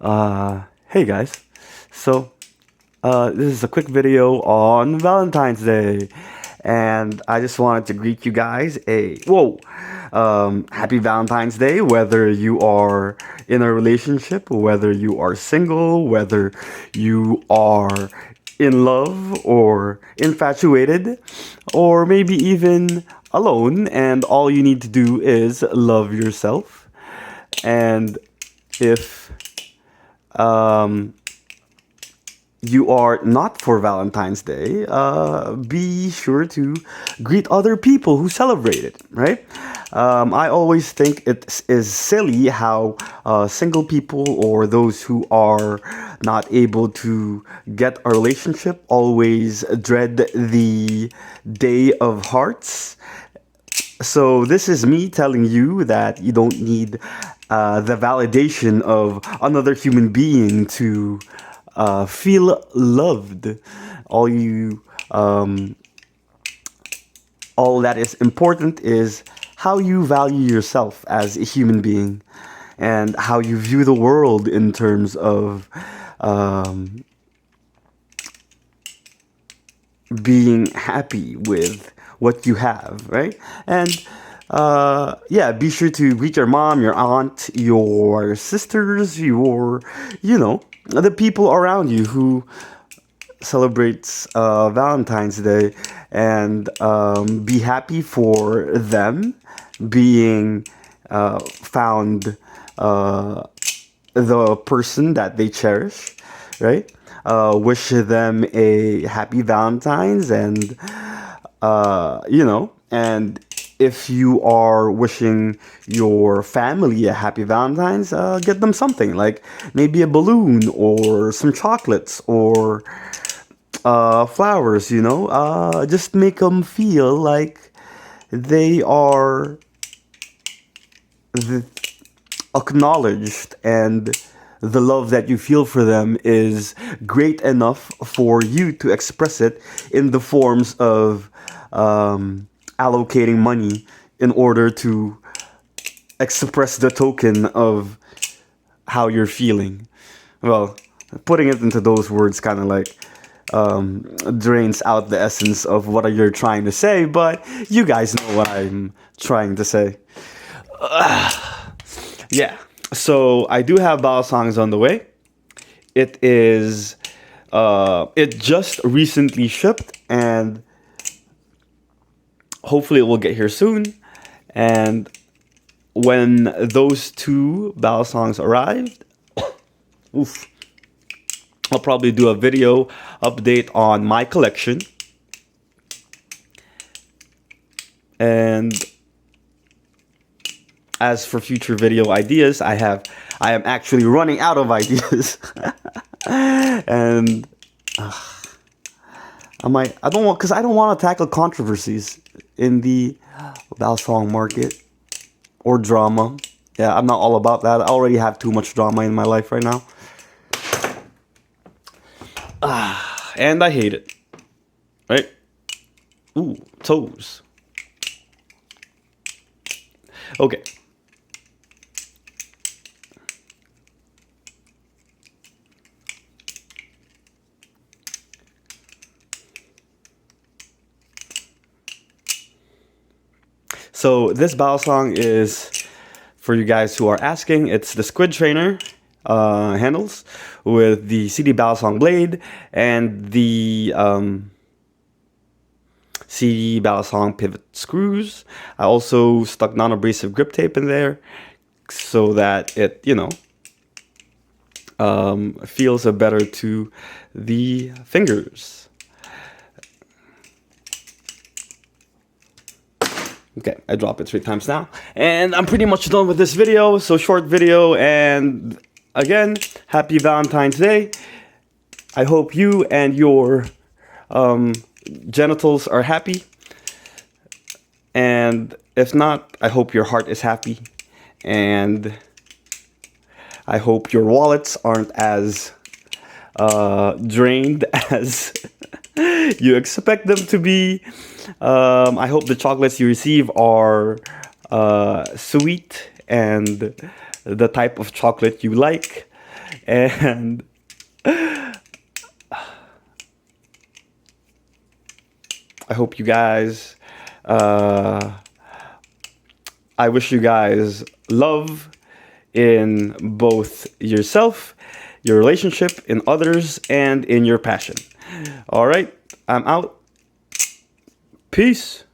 Hey guys. So, this is a quick video on Valentine's Day. And I just wanted to greet you guys happy Valentine's Day, whether you are in a relationship, whether you are single, whether you are in love or infatuated, or maybe even alone, and all you need to do is love yourself. And if um, you are not for Valentine's Day, be sure to greet other people who celebrate it, right? I always think it is silly how single people or those who are not able to get a relationship always dread the Day of Hearts. So this is me telling you that you don't need the validation of another human being to feel loved. All you, all that is important is how you value yourself as a human being, and how you view the world in terms of um, being happy with what you have, right? And yeah, be sure to greet your mom, your aunt, your sisters, the people around you who celebrates Valentine's Day, and be happy for them being found the person that they cherish, right? Wish them a happy Valentine's, and and if you are wishing your family a happy Valentine's, get them something like maybe a balloon or some chocolates or flowers. Just make them feel like they are the acknowledged, and the love that you feel for them is great enough for you to express it in the forms of allocating money in order to express the token of how you're feeling. Well, putting it into those words kind of like drains out the essence of what you're trying to say, but you guys know what I'm trying to say. Yeah. So I do have Balisongs on the way. It just recently shipped, and hopefully it will get here soon. And when those two Balisongs arrived, oof, I'll probably do a video update on my collection. And as for future video ideas, I am actually running out of ideas. And I don't want to tackle controversies in the Balisong market or drama. Yeah, I'm not all about that. I already have too much drama in my life right now. And I hate it. Right? Ooh, toes. Okay. So this Balisong is, for you guys who are asking, it's the Squid Trainer handles with the CD Balisong blade and the CD Balisong pivot screws. I also stuck non-abrasive grip tape in there so that it, feels better to the fingers. Okay, I dropped it 3 times now. And I'm pretty much done with this video. So short video, and again, happy Valentine's Day. I hope you and your genitals are happy. And if not, I hope your heart is happy. And I hope your wallets aren't as drained as you expect them to be. I hope the chocolates you receive are sweet and the type of chocolate you like. And I hope you guys, uh, I wish you guys love in both yourself, your relationship, in others, and in your passion. All right, I'm out. Peace.